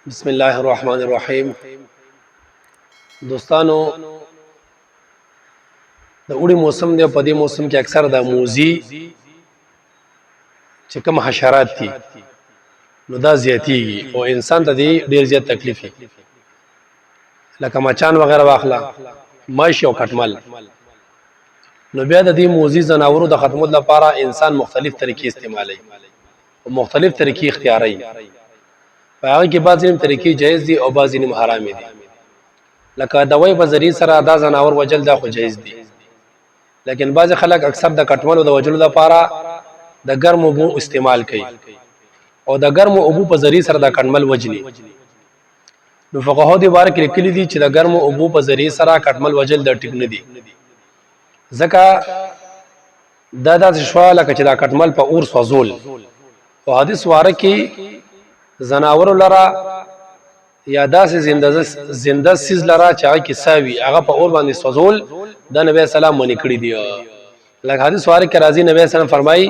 بسم الله الرحمن الرحیم. دوستانو، د اوړي موسم دی. په دې موسم کې اکثر د موزي چې کوم حشرات دي نو دا زیاتیږي او انسان ته دی ډیر زیات تکلیف وي، لکه مچان وغیرہ واخلا، ماش او کټمل. نو بیا د دې موزي زناورو د ختمولو لپاره انسان مختلف طریقې استعمالوي او مختلف طریقې اختیاروي. په هغه کې بعضې طریقې جایز دي او بعضې نیم حرام دي. لکه دوی په ذریعه سره دا زناور وجل دا خو جایز دي، لیکن بعضې خلک اکثر د کټملو د وجلو لپاره د ګرمو اوبو استعمال کوي او د ګرمو اوبو په ذریعه سره د کټمل وجلي. نو فقهاو دې باره کې لیکلي دي چې د ګرمو اوبو په ذریعه سره کټمل وجل د ټیک نه دي، ځکه دا داسې شوه لکه چې دا کټمل په اور سوځول. او حدیث واره کې زناورو لرا یا داسې زنده سیز لرا چې هغه کې ساوي هغه په اور باندې سوځول د نبی سلام منع کړي دي. لکه حدیث واره کې راځي نبی سلام فرمایي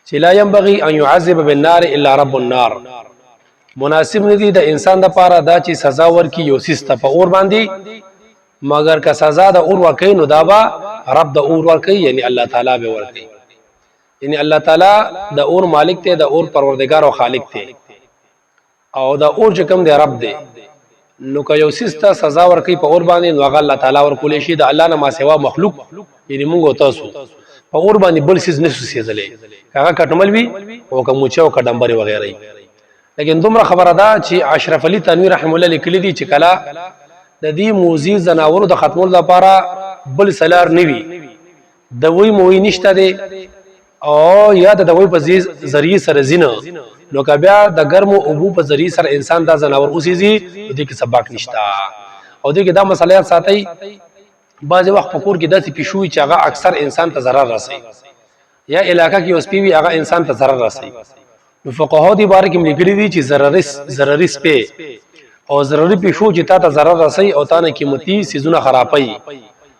چې لا ينبغي ان يعذب بالنار الا رب النار. مناسب ندي د انسان لپاره دا چې سزا ورکړي یو سیس ته په اور باندې، مگر که سزا د اور ورکړي نو دا به رب د اور ورکړي، یعنی الله تعالی به ورکړي. یعنی الله تعالی د اور مالک ته، د اور پروردگار او خالق ته، او د اور چې کوم دی رب دی. نو که یو سیس ته سزا ورکړي په اور باندې نو هغه الله تعالی ورکولی شي. د الله نه ما سوا مخلوق یعنی موږ او تاسو په اور باندې بل سیس نشو سیزلی، هغه کټمل وي او که موچه او که ډمبرې وغیره. لیکن دومره خبره ده چې اشرف علي تنویر رحم الله لیکلي دي چې کله د دې موزي زناورو د ختمولو لپاره بل سلار نه وي، دوی موی نشته دی او یا د دوی په ذریعه سره زینه، نو که بیا د ګرمو اوبو په ذریعه سره انسان دا زناور اوسېږي نو دې کې سبق نشته. او دې کې دا مسله یاد ساتئ، بعضې وخت په کور کې داسې پیشو وي چې هغه اکثر انسان ته ضرر رسوي، یا علاقه کې یو سپی وي هغه انسان ته ضرر رسوي. نو فقهاو دې باره کې لیکلي دي چې ضرري سپی او ضرري پیشو چې تا ته ضرر رسوي او تا نه قیمتي څیزونه خرابوي،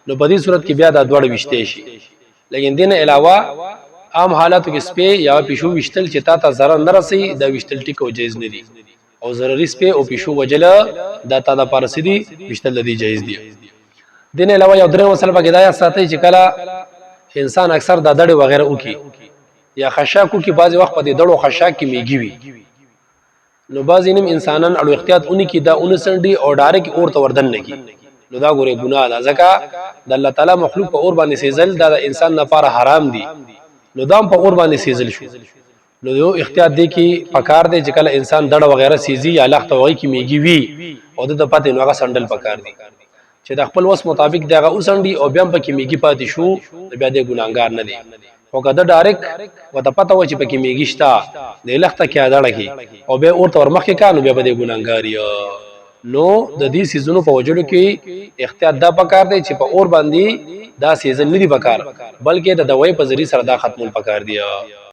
نو په دې صورت کې بیا دا دواړه ویشتی شي. لیکن دې نه علاوه عام حالاتو کې سپی یا پیشو وشتل چې تا ته ضرر نه رسي دا وشتل ټیک او جایز نه دي، او ضرري سپی او پیشو وجله دا تا د پاره سدي وشتل دي جایز دي. دین علاوه یو درې مسله په هدایت ساتي چې کله انسان اکثر د دړې وغیرہ وکي یا خشاکو کې بعض وخت په دې دړو خشاک کې میږي وي، نو بعض نیم انسانان اړو احتیاط اونې کې دا اونسنډي او ډایرک اور ته وردن نه کی، نو دا ګوره ګناه ده، ځکه د الله تعالی مخلوق په اور باندې سیزل دا د انسان لپاره حرام دي. نو دام په اور باندې سیزل شو، نو یو احتیاط دی کې پکار دی چې کله انسان دړه وغیرہ سیزي یا لخت وغیرہ کې میږي وي او د پته نو هغه سندل پکار دی چې د خپل وس مطابق دغه اوسنډي او بیا په کې میږي پاتې شو، بیا د ګناګار نه دی. او کله ډایرک وته پته و چې په کې میږي شتا د لخت کې اډړه کې او به اور تور مخ کې کانو بیا به ګناګاری. نو د دې سيزونو په وجلو کې احتیاط دا پکار دی چې په اور باندې دا سیزن نه دی پکار، بلکې د دوی په ذریعہ سره دا ختمول پکار دی.